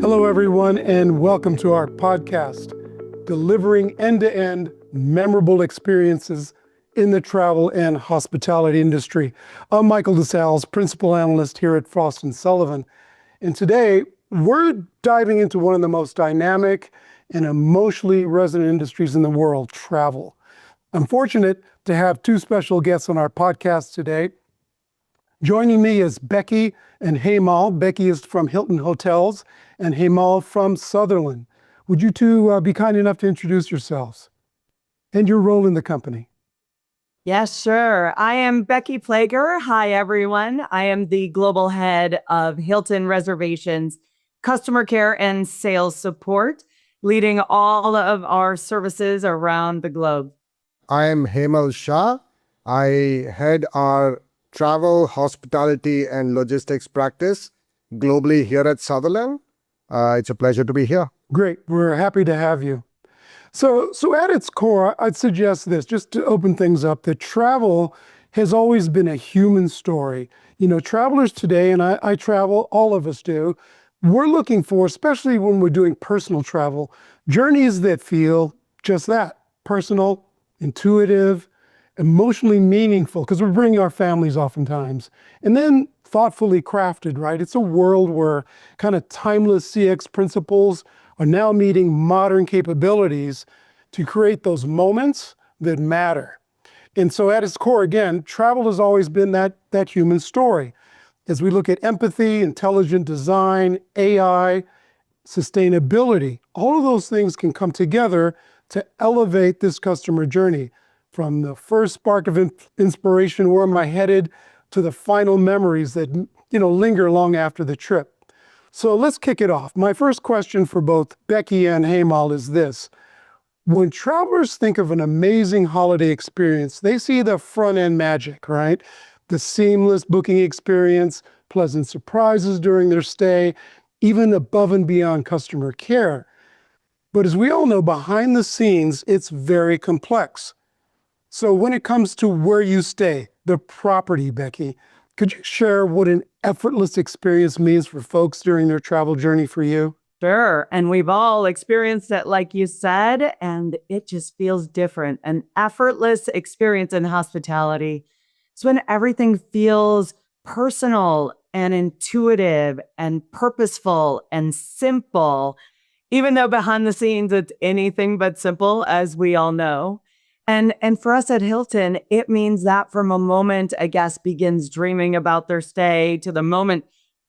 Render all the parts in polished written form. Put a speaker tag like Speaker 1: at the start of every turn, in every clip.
Speaker 1: Hello, everyone, and welcome to our podcast, delivering end-to-end memorable experiences in the travel and hospitality industry. I'm Michael DeSalles, Principal Analyst here at Frost Sullivan. And today, we're diving into one of the most dynamic and emotionally resonant industries in the world, travel. I'm fortunate to have two special guests on our podcast today. Joining me is Becky and Hemal. Becky is from Hilton Hotels and Hemal from Sutherland. Would you two be kind enough to introduce yourselves and your role in the company?
Speaker 2: Yes, sure. I am Becky Ploeger. Hi, everyone. I am the global head of Hilton Reservations, customer care and sales support, leading all of our services around the globe.
Speaker 3: I am Hemal Shah. I head our travel, hospitality, and logistics practice globally here at Sutherland. It's a pleasure to be here.
Speaker 1: Great. We're happy to have you. So at its core, I'd suggest this, just to open things up, that travel has always been a human story. You know, travelers today, and I travel, all of us do, we're looking for, especially when we're doing personal travel, journeys that feel just that, personal, intuitive, emotionally meaningful, because we're bringing our families oftentimes, and then thoughtfully crafted, right? It's a world where kind of timeless CX principles are now meeting modern capabilities to create those moments that matter. And so at its core, again, travel has always been that human story. As we look at empathy, intelligent design, AI, sustainability, all of those things can come together to elevate this customer journey. From the first spark of inspiration, where am I headed, to the final memories that linger long after the trip. So let's kick it off. My first question for both Becky and Hemal is this. When travelers think of an amazing holiday experience, they see the front-end magic, right? The seamless booking experience, pleasant surprises during their stay, even above and beyond customer care. But as we all know, behind the scenes, it's very complex. So when it comes to where you stay, the property, Becky, could you share what an effortless experience means for folks during their travel journey for you?
Speaker 2: Sure. And we've all experienced it, like you said, and it just feels different. An effortless experience in hospitality is when everything feels personal and intuitive and purposeful and simple, even though behind the scenes it's anything but simple, as we all know. And for us at Hilton, it means that from a moment a guest begins dreaming about their stay to the moment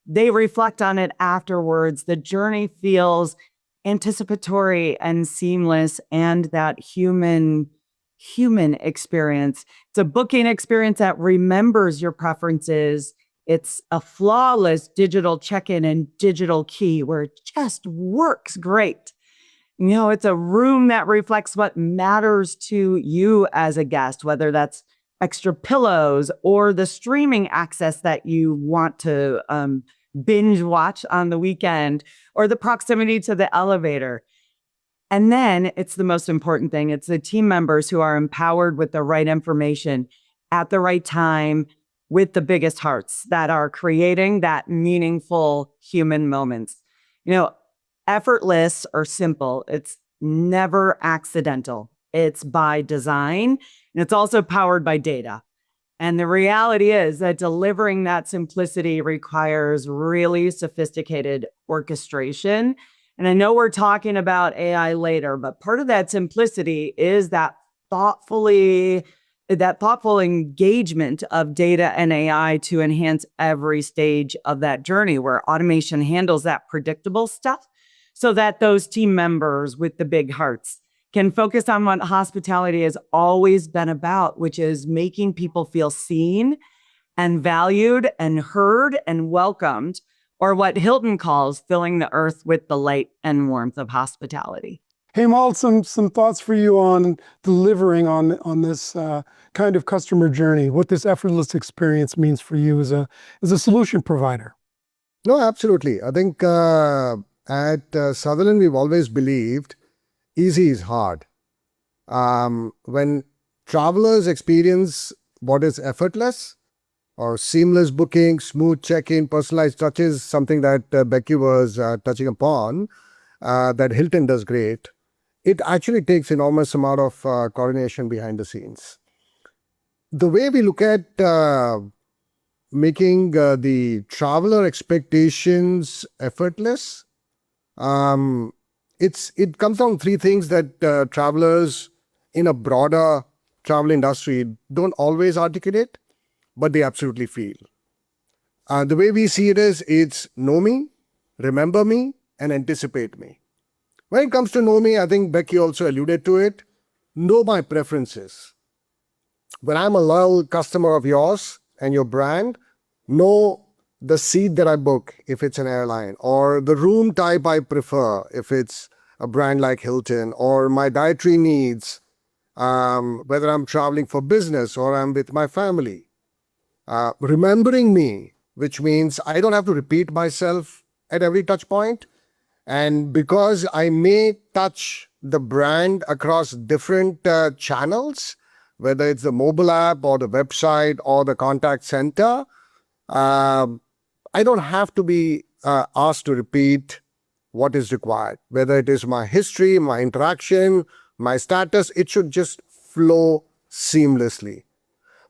Speaker 2: they reflect on it afterwards, the journey feels anticipatory and seamless, and that human experience. It's a booking experience that remembers your preferences. It's a flawless digital check-in and digital key where it just works great. You know, it's a room that reflects what matters to you as a guest, whether that's extra pillows or the streaming access that you want to binge watch on the weekend, or the proximity to the elevator. And then it's the most important thing. It's the team members who are empowered with the right information at the right time with the biggest hearts that are creating that meaningful human moments. You know, effortless or simple, it's never accidental. It's by design, and it's also powered by data. And the reality is that delivering that simplicity requires really sophisticated orchestration. And I know we're talking about AI later, but part of that simplicity is that thoughtful engagement of data and AI to enhance every stage of that journey, where automation handles that predictable stuff, so that those team members with the big hearts can focus on what hospitality has always been about, which is making people feel seen and valued and heard and welcomed, or what Hilton calls filling the earth with the light and warmth of hospitality.
Speaker 1: Hemal, some thoughts for you on delivering on this kind of customer journey, what this effortless experience means for you as a solution provider.
Speaker 3: No, absolutely. I think at Sutherland, we've always believed easy is hard. When travelers experience what is effortless, or seamless booking, smooth check-in, personalized touches, something that Becky was touching upon, that Hilton does great. It actually takes enormous amount of coordination behind the scenes. The way we look at making the traveler expectations effortless, it comes down to three things that travelers in a broader travel industry don't always articulate, but they absolutely feel. The way we see it is, it's know me, remember me, and anticipate me. When it comes to know me, I think Becky also alluded to it. Know my preferences. When I'm a loyal customer of yours and your brand, know the seat that I book if it's an airline, or the room type I prefer if it's a brand like Hilton, or my dietary needs, whether I'm traveling for business or I'm with my family. Remembering me, which means I don't have to repeat myself at every touch point. And because I may touch the brand across different channels, whether it's the mobile app or the website or the contact center, I don't have to be asked to repeat what is required. Whether it is my history, my interaction, my status, it should just flow seamlessly.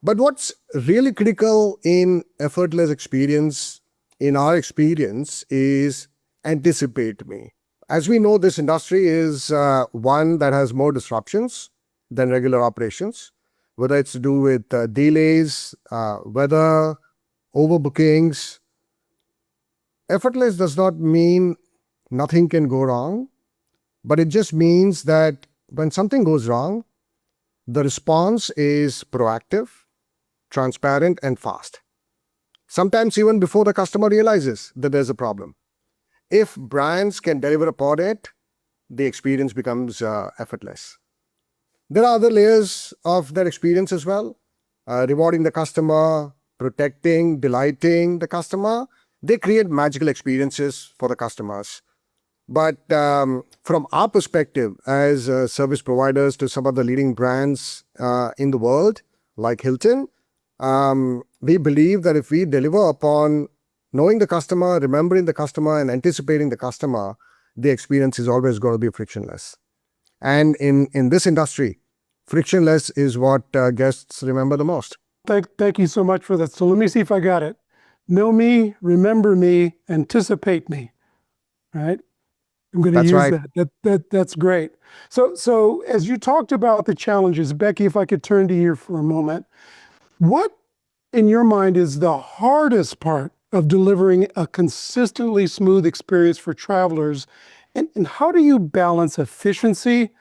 Speaker 3: But what's really critical in effortless experience, in our experience, is anticipate me. As we know, this industry is one that has more disruptions than regular operations, whether it's to do with delays, weather, overbookings. Effortless does not mean nothing can go wrong, but it just means that when something goes wrong, the response is proactive, transparent, and fast. Sometimes even before the customer realizes that there's a problem. If brands can deliver upon it, the experience becomes effortless. There are other layers of that experience as well. Rewarding the customer, protecting, delighting the customer. They create magical experiences for the customers. But from our perspective as service providers to some of the leading brands in the world, like Hilton, we believe that if we deliver upon knowing the customer, remembering the customer, and anticipating the customer, the experience is always going to be frictionless. And in this industry, frictionless is what guests remember the most.
Speaker 1: Thank you so much for that. So let me see if I got it. Know me, remember me, anticipate me. All right? I'm going to use
Speaker 3: right.
Speaker 1: That's great. So as you talked about the challenges, Becky, if I could turn to you for a moment, what in your mind is the hardest part of delivering a consistently smooth experience for travelers? And how do you balance efficiency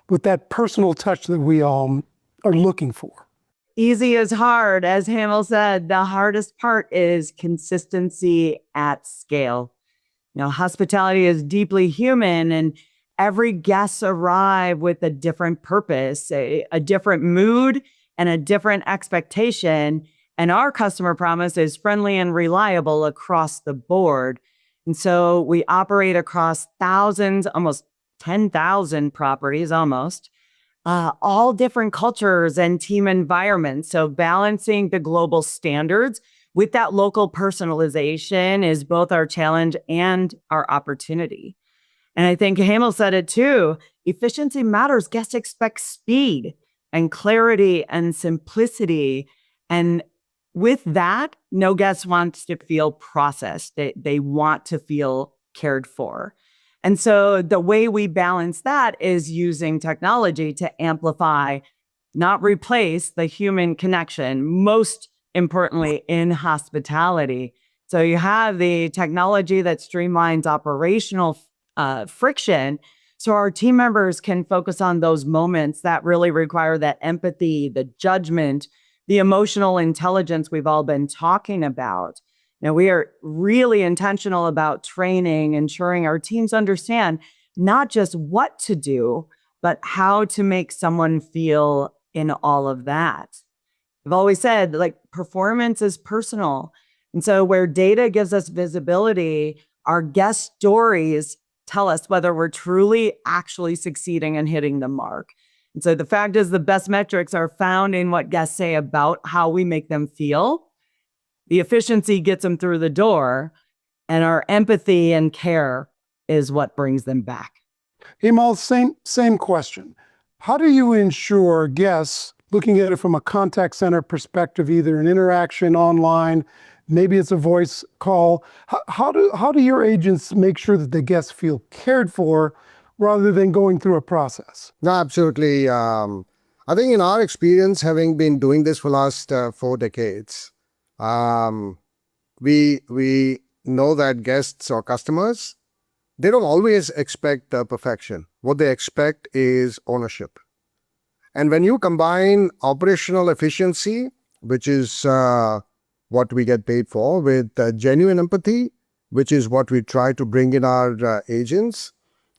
Speaker 1: with that personal touch that we all are looking for?
Speaker 2: Easy is hard. As Hemal said, the hardest part is consistency at scale. You know, hospitality is deeply human, and every guest arrive with a different purpose, a different mood, and a different expectation. And our customer promise is friendly and reliable across the board. And so we operate across thousands, almost 10,000 properties, all different cultures and team environments. So balancing the global standards with that local personalization is both our challenge and our opportunity. And I think Hemal said it too. Efficiency matters. Guests expect speed and clarity and simplicity. And with that, no guest wants to feel processed. They want to feel cared for. And so the way we balance that is using technology to amplify, not replace, the human connection, most importantly in hospitality. So you have the technology that streamlines operational friction, so our team members can focus on those moments that really require that empathy, the judgment, the emotional intelligence we've all been talking about. Now, we are really intentional about training, ensuring our teams understand not just what to do, but how to make someone feel in all of that. I've always said, like, performance is personal. And so where data gives us visibility, our guest stories tell us whether we're truly actually succeeding and hitting the mark. And so the fact is, the best metrics are found in what guests say about how we make them feel. The efficiency gets them through the door, and our empathy and care is what brings them back.
Speaker 1: Hemal, same question. How do you ensure guests, looking at it from a contact center perspective, either an interaction online, maybe it's a voice call, how do your agents make sure that the guests feel cared for rather than going through a process?
Speaker 3: No, absolutely. I think in our experience, having been doing this for the last 4 decades, we know that guests or customers, they don't always expect perfection. What they expect is ownership. And when you combine operational efficiency, which is what we get paid for, with genuine empathy, which is what we try to bring in our agents,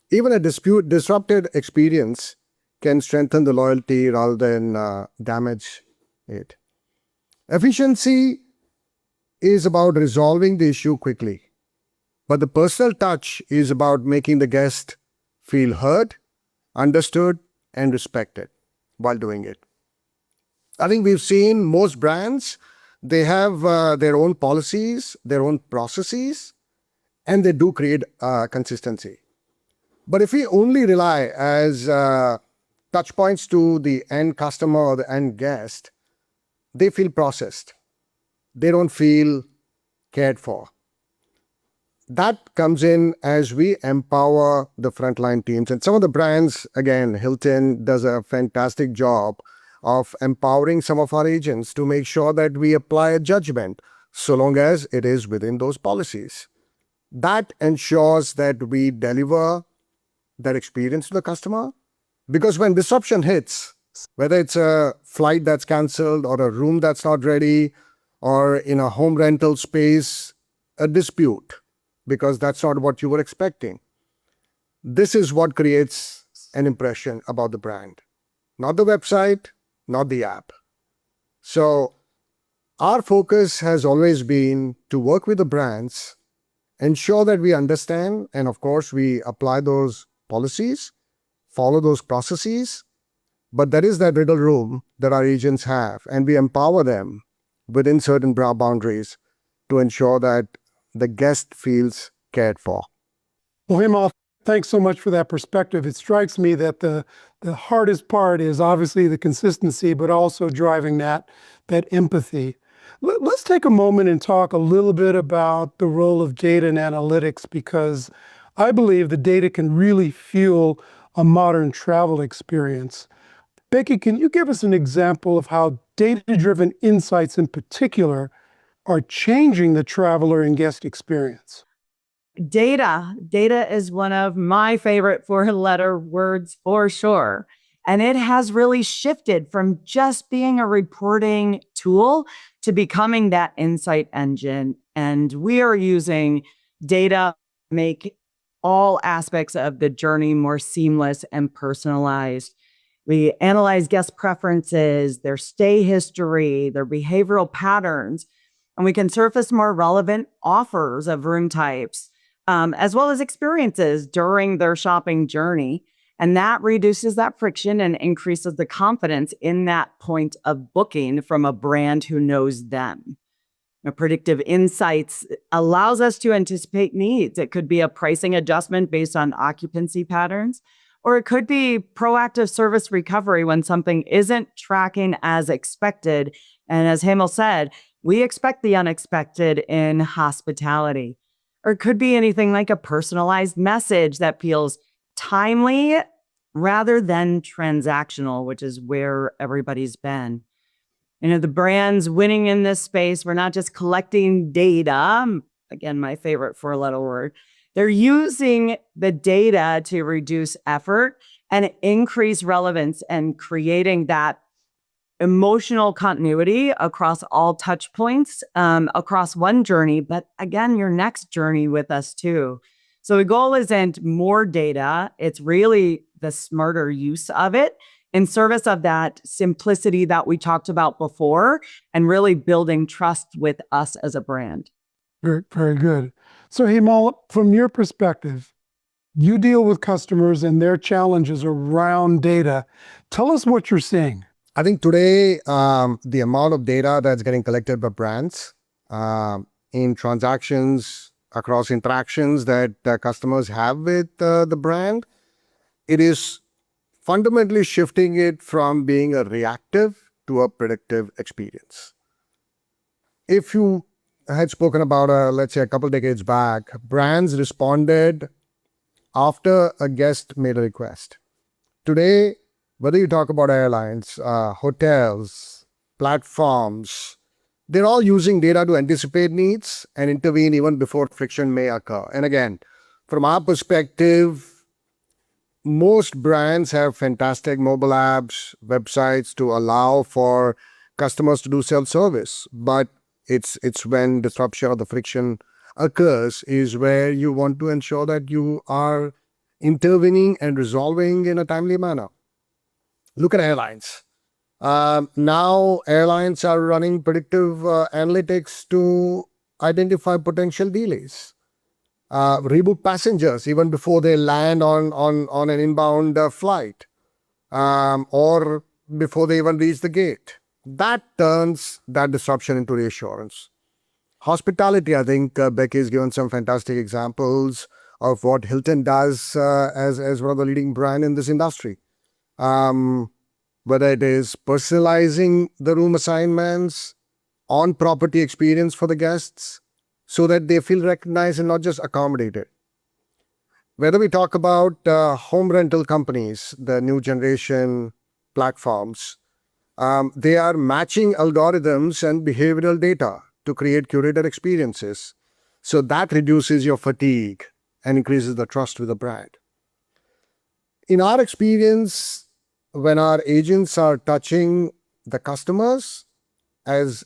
Speaker 3: even a disrupted experience can strengthen the loyalty rather than damage it. Efficiency is about resolving the issue quickly, but the personal touch is about making the guest feel heard, understood, and respected while doing it. I think we've seen most brands, they have their own policies, their own processes, and they do create consistency. But if we only rely as touch points to the end customer or the end guest, they feel processed. They don't feel cared for. That comes in as we empower the frontline teams. And some of the brands, again, Hilton does a fantastic job of empowering some of our agents to make sure that we apply a judgment, so long as it is within those policies. That ensures that we deliver that experience to the customer. Because when disruption hits, whether it's a flight that's canceled or a room that's not ready, or in a home rental space, a dispute, because that's not what you were expecting. This is what creates an impression about the brand. Not the website, not the app. So our focus has always been to work with the brands, ensure that we understand, and of course we apply those policies, follow those processes, but there is that little room that our agents have, and we empower them within certain boundaries to ensure that the guest feels cared for.
Speaker 1: Well, Hemal, thanks so much for that perspective. It strikes me that the hardest part is obviously the consistency, but also driving that empathy. Let's take a moment and talk a little bit about the role of data and analytics, because I believe the data can really fuel a modern travel experience. Becky, can you give us an example of how data-driven insights in particular are changing the traveler and guest experience?
Speaker 2: Data is one of my favorite 4-letter words for sure. And it has really shifted from just being a reporting tool to becoming that insight engine. And we are using data to make all aspects of the journey more seamless and personalized. We analyze guest preferences, their stay history, their behavioral patterns, and we can surface more relevant offers of room types, as well as experiences during their shopping journey. And that reduces that friction and increases the confidence in that point of booking from a brand who knows them. Predictive insights allows us to anticipate needs. It could be a pricing adjustment based on occupancy patterns, or it could be proactive service recovery when something isn't tracking as expected. And as Hemal said, we expect the unexpected in hospitality. Or it could be anything like a personalized message that feels timely rather than transactional, which is where everybody's been. The brands winning in this space, we're not just collecting data. Again, my favorite 4-letter word. They're using the data to reduce effort and increase relevance and creating that emotional continuity across all touch points, across one journey, but again, your next journey with us too. So the goal isn't more data. It's really the smarter use of it in service of that simplicity that we talked about before and really building trust with us as a brand.
Speaker 1: Very, very good. So Hemal, from your perspective, you deal with customers and their challenges around data. Tell us what you're seeing.
Speaker 3: I think today, the amount of data that's getting collected by brands in transactions, across interactions that customers have with the brand. It is fundamentally shifting it from being a reactive to a predictive experience. If you had spoken about, let's say, a couple decades back, brands responded after a guest made a request. Today, whether you talk about airlines, hotels, platforms, they're all using data to anticipate needs and intervene even before friction may occur. And again, from our perspective, most brands have fantastic mobile apps, websites to allow for customers to do self-service. But it's when disruption or the friction occurs is where you want to ensure that you are intervening and resolving in a timely manner. Look at airlines. Now airlines are running predictive analytics to identify potential delays. Rebook passengers even before they land on an inbound flight, or before they even reach the gate. That turns that disruption into reassurance. Hospitality, I think Becky has given some fantastic examples of what Hilton does as one of the leading brands in this industry. Whether it is personalizing the room assignments, on-property experience for the guests, so that they feel recognized and not just accommodated. Whether we talk about home rental companies, the new generation platforms, they are matching algorithms and behavioral data to create curated experiences. So that reduces your fatigue and increases the trust with the brand. In our experience, when our agents are touching the customers as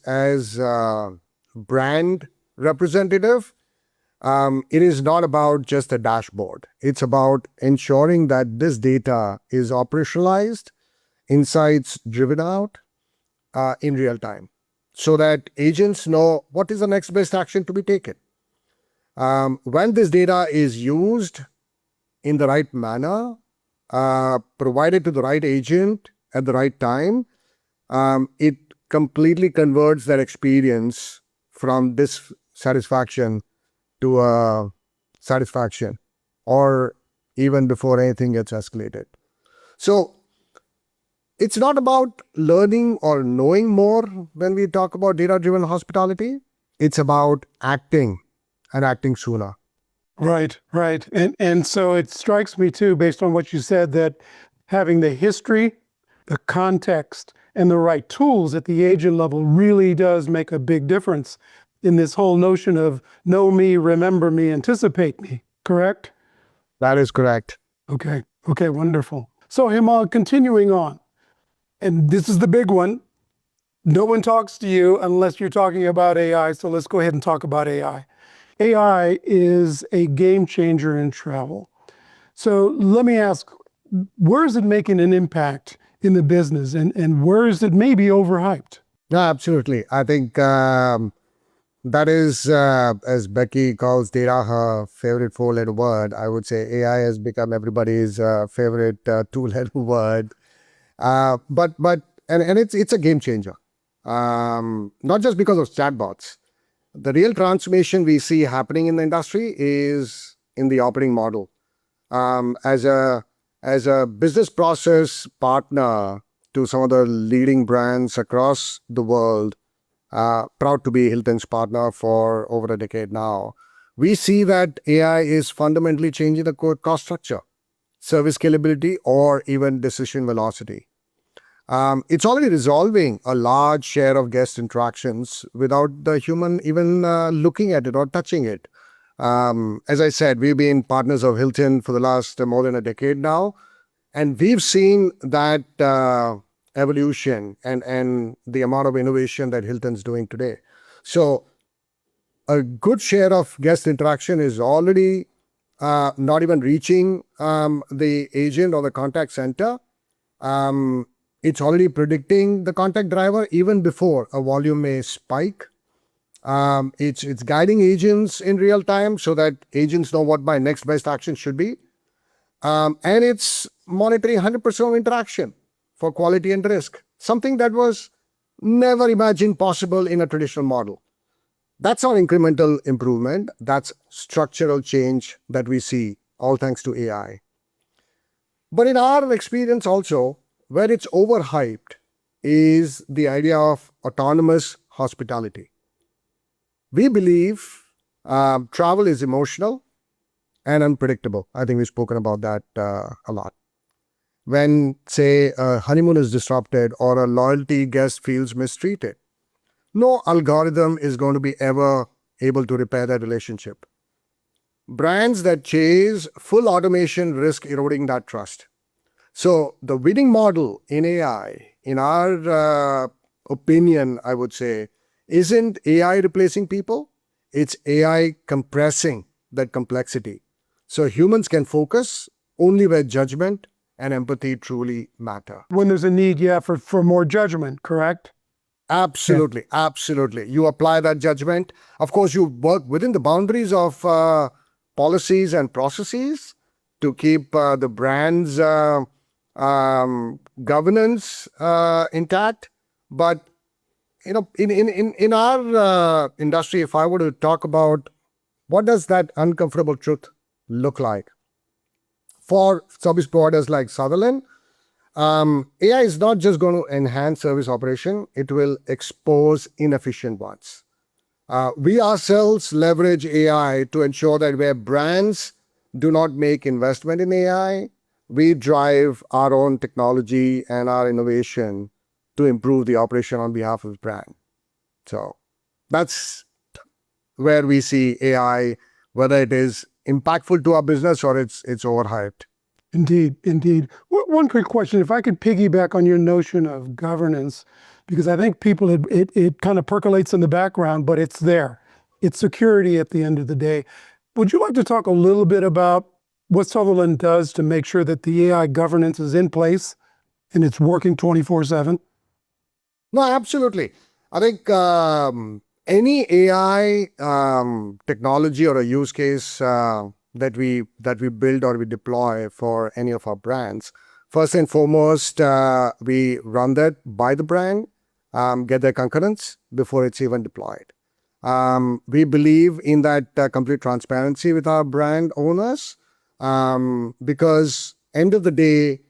Speaker 3: brand representative, it is not about just a dashboard. It's about ensuring that this data is operationalized, insights driven out in real time, so that agents know what is the next best action to be taken. When this data is used in the right manner, provided to the right agent at the right time, it completely converts that experience from dissatisfaction to satisfaction, or even before anything gets escalated. So it's not about learning or knowing more when we talk about data-driven hospitality. It's about acting and acting sooner.
Speaker 1: Right. And so it strikes me too, based on what you said, that having the history, the context, and the right tools at the agent level really does make a big difference in this whole notion of know me, remember me, anticipate me, correct?
Speaker 3: That is correct.
Speaker 1: Okay, wonderful. So Hemal, continuing on, and this is the big one. No one talks to you unless you're talking about AI, so let's go ahead and talk about AI. AI is a game changer in travel. So let me ask, where is it making an impact in the business, and where is it maybe overhyped?
Speaker 3: No, absolutely. I think that is, as Becky calls data her favorite four-letter word, I would say AI has become everybody's favorite two-letter word. But it's a game changer, not just because of chatbots. The real transformation we see happening in the industry is in the operating model. As a business process partner to some of the leading brands across the world, proud to be Hilton's partner for over a decade now, we see that AI is fundamentally changing the core cost structure, service scalability, or even decision velocity. It's already resolving a large share of guest interactions without the human even looking at it or touching it. As I said, we've been partners of Hilton for the last more than a decade now, and we've seen that evolution and the amount of innovation that Hilton's doing today. So a good share of guest interaction is already not even reaching the agent or the contact center. It's already predicting the contact driver even before a volume may spike. It's guiding agents in real time so that agents know what my next best action should be. And it's monitoring 100% of interaction for quality and risk, something that was never imagined possible in a traditional model. That's not incremental improvement. That's structural change that we see, all thanks to AI. But in our experience also, where it's overhyped is the idea of autonomous hospitality. We believe travel is emotional and unpredictable. I think we've spoken about that a lot. When, say, a honeymoon is disrupted or a loyalty guest feels mistreated, no algorithm is going to be ever able to repair that relationship. Brands that chase full automation risk eroding that trust. So the winning model in AI, in our opinion, I would say, isn't AI replacing people. It's AI compressing that complexity. So humans can focus only where judgment and empathy truly matter.
Speaker 1: When there's a need, for more judgment, correct?
Speaker 3: Absolutely, absolutely. You apply that judgment. Of course, you work within the boundaries of policies and processes to keep the brand's governance intact. But in our industry, if I were to talk about what does that uncomfortable truth look like for service providers like Sutherland, AI is not just going to enhance service operation, it will expose inefficient ones. We ourselves leverage AI to ensure that where brands do not make investment in AI, we drive our own technology and our innovation to improve the operation on behalf of the brand. So that's where we see AI, whether it is impactful to our business or it's overhyped.
Speaker 1: Indeed, indeed. One quick question, if I could piggyback on your notion of governance, because I think people, it kind of percolates in the background, but it's there. It's security at the end of the day. Would you like to talk a little bit about what Sutherland does to make sure that the AI governance is in place and it's working 24/7?
Speaker 3: No, absolutely. I think any AI technology or a use case that we build or we deploy for any of our brands, first and foremost, we run that by the brand, get their concurrence before it's even deployed. We believe in that complete transparency with our brand owners because end of the day,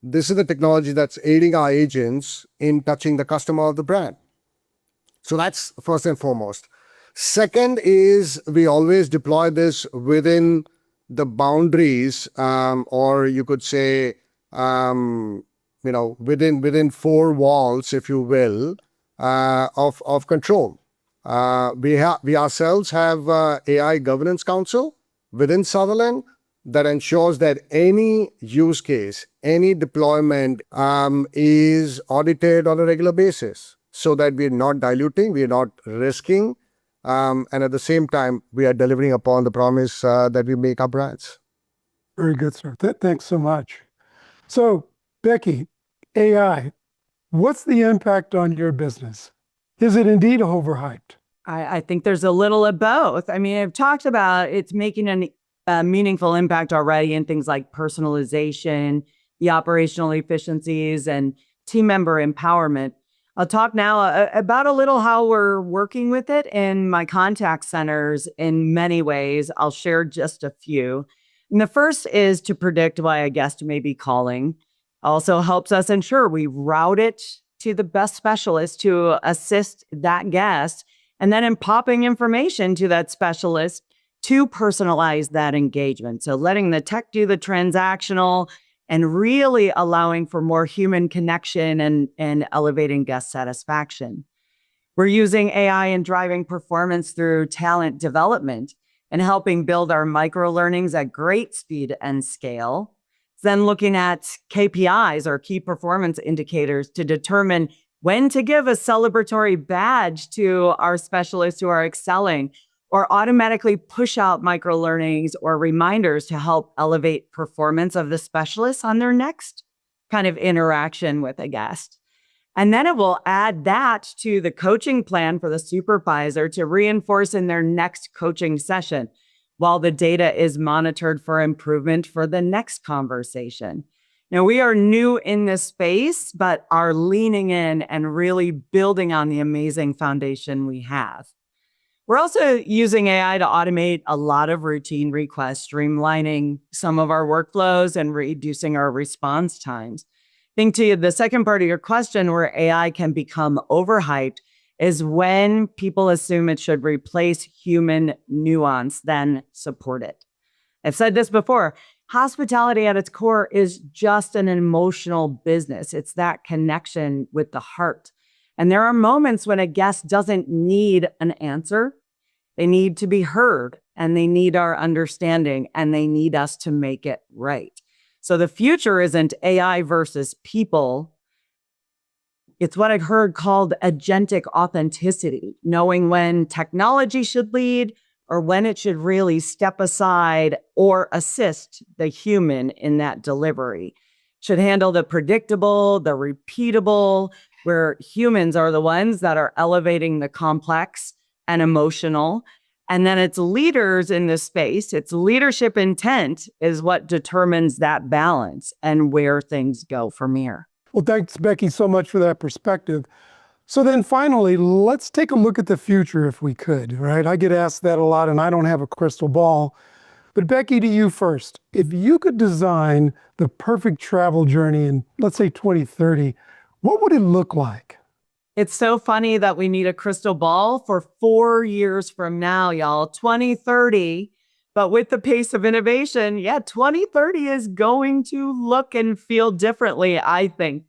Speaker 3: this is the technology that's aiding our agents in touching the customer of the brand. So that's first and foremost. Second is we always deploy this within the boundaries, or you could say, within four walls, if you will, of control. We ourselves have AI Governance Council within Sutherland that ensures that any use case, any deployment is audited on a regular basis so that we're not diluting, we're not risking, and at the same time, we are delivering upon the promise that we make our brands.
Speaker 1: Very good, sir. Thanks so much. So, Becky, AI, what's the impact on your business? Is it indeed overhyped?
Speaker 2: I think there's a little of both. I mean, I've talked about it's making a meaningful impact already in things like personalization, the operational efficiencies, and team member empowerment. I'll talk now about a little how we're working with it in my contact centers in many ways. I'll share just a few. And the first is to predict why a guest may be calling. Also helps us ensure we route it to the best specialist to assist that guest, and then in popping information to that specialist to personalize that engagement. So letting the tech do the transactional and really allowing for more human connection and elevating guest satisfaction. We're using AI and driving performance through talent development and helping build our micro learnings at great speed and scale. Then looking at KPIs or key performance indicators to determine when to give a celebratory badge to our specialists who are excelling, or automatically push out micro learnings or reminders to help elevate performance of the specialists on their next kind of interaction with a guest. And then it will add that to the coaching plan for the supervisor to reinforce in their next coaching session, while the data is monitored for improvement for the next conversation. Now, we are new in this space, but are leaning in and really building on the amazing foundation we have. We're also using AI to automate a lot of routine requests, streamlining some of our workflows and reducing our response times. I think to the second part of your question, where AI can become overhyped, is when people assume it should replace human nuance, then support it. I've said this before. Hospitality at its core is just an emotional business. It's that connection with the heart. And there are moments when a guest doesn't need an answer. They need to be heard, and they need our understanding, and they need us to make it right. So the future isn't AI versus people. It's what I heard called agentic authenticity, knowing when technology should lead or when it should really step aside or assist the human in that delivery. Should handle the predictable, the repeatable, where humans are the ones that are elevating the complex and emotional. And then it's leaders in this space, it's leadership intent is what determines that balance and where things go from here.
Speaker 1: Well, thanks, Becky, so much for that perspective. So then finally, let's take a look at the future if we could, right? I get asked that a lot and I don't have a crystal ball. But Becky, to you first, if you could design the perfect travel journey in, let's say, 2030, what would it look like?
Speaker 2: It's so funny that we need a crystal ball for 4 years from now, y'all, 2030. But with the pace of innovation, 2030 is going to look and feel differently, I think.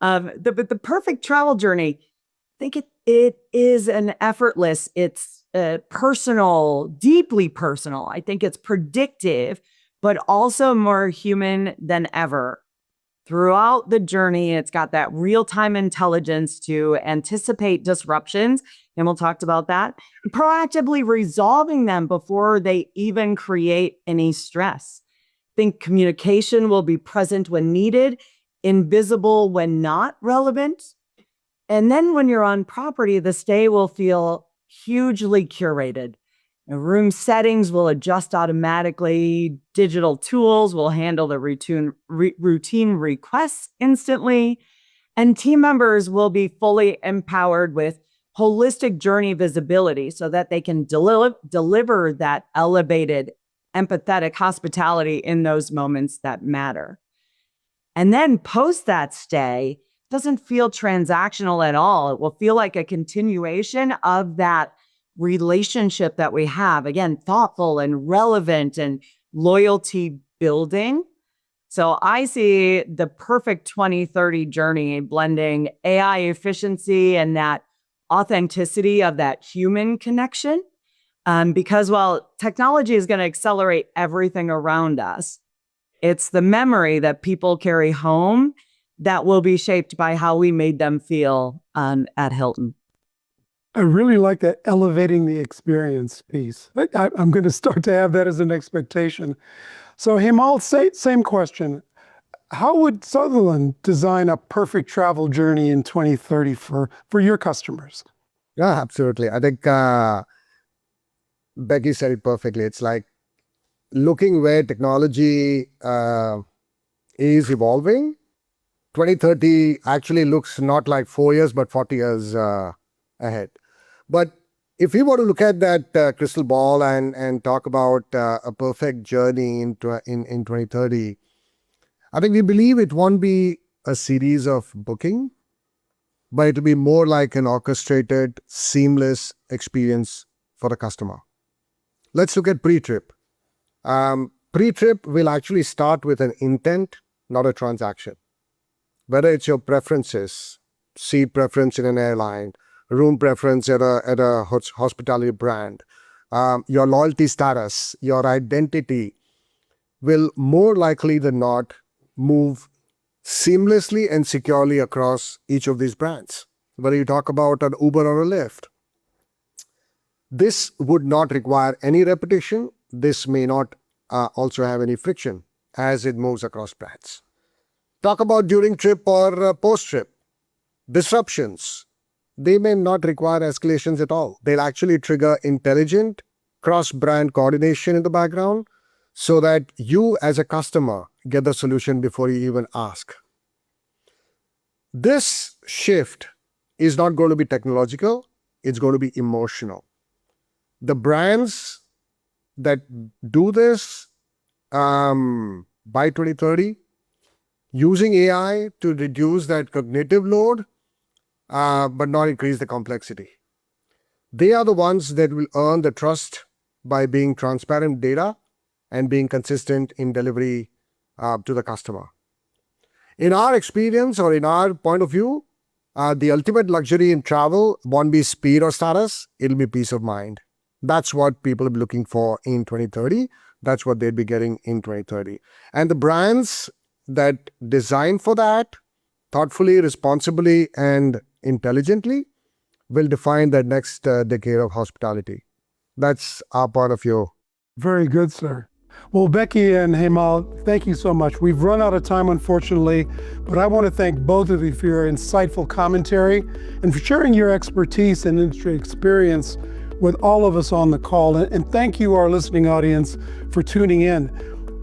Speaker 2: The perfect travel journey, I think it is an effortless, it's personal, deeply personal. I think it's predictive, but also more human than ever. Throughout the journey, it's got that real-time intelligence to anticipate disruptions, and we'll talk about that, proactively resolving them before they even create any stress. I think communication will be present when needed, invisible when not relevant. And then when you're on property, the stay will feel hugely curated. Room settings will adjust automatically. Digital tools will handle the routine requests instantly. And team members will be fully empowered with holistic journey visibility so that they can deliver that elevated, empathetic hospitality in those moments that matter. And then post that stay, doesn't feel transactional at all. It will feel like a continuation of that relationship that we have. Again, thoughtful and relevant and loyalty building. So I see the perfect 2030 journey blending AI efficiency and that authenticity of that human connection. Because while technology is going to accelerate everything around us, it's the memory that people carry home that will be shaped by how we made them feel at Hilton.
Speaker 1: I really like that elevating the experience piece. I'm going to start to have that as an expectation. So Hemal, same question. How would Sutherland design a perfect travel journey in 2030 for your customers?
Speaker 3: Yeah, absolutely. I think Becky said it perfectly. It's like looking where technology is evolving. 2030 actually looks not like 4 years, but 40 years ahead. But if we were to look at that crystal ball and talk about a perfect journey in 2030, I think we believe it won't be a series of booking, but it will be more like an orchestrated, seamless experience for the customer. Let's look at pre-trip. Pre-trip will actually start with an intent, not a transaction. Whether it's your preferences, seat preference in an airline, room preference at a hospitality brand, your loyalty status, your identity will more likely than not move seamlessly and securely across each of these brands. Whether you talk about an Uber or a Lyft, this would not require any repetition. This may not also have any friction as it moves across brands. Talk about during trip or post-trip. Disruptions, they may not require escalations at all. They'll actually trigger intelligent cross-brand coordination in the background so that you as a customer get the solution before you even ask. This shift is not going to be technological, it's going to be emotional. The brands that do this by 2030, using AI to reduce that cognitive load, but not increase the complexity. They are the ones that will earn the trust by being transparent data and being consistent in delivery to the customer. In our experience or in our point of view, the ultimate luxury in travel won't be speed or status, it'll be peace of mind. That's what people will be looking for in 2030. That's what they'd be getting in 2030. And the brands that design for that thoughtfully, responsibly, and intelligently will define that next decade of hospitality. That's our point of view.
Speaker 1: Very good, sir. Well, Becky and Hemal, thank you so much. We've run out of time, unfortunately, but I want to thank both of you for your insightful commentary and for sharing your expertise and industry experience with all of us on the call. And thank you, our listening audience, for tuning in.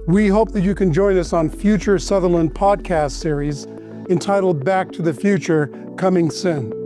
Speaker 1: We hope that you can join us on future Sutherland podcast series entitled Back to the Future, coming soon.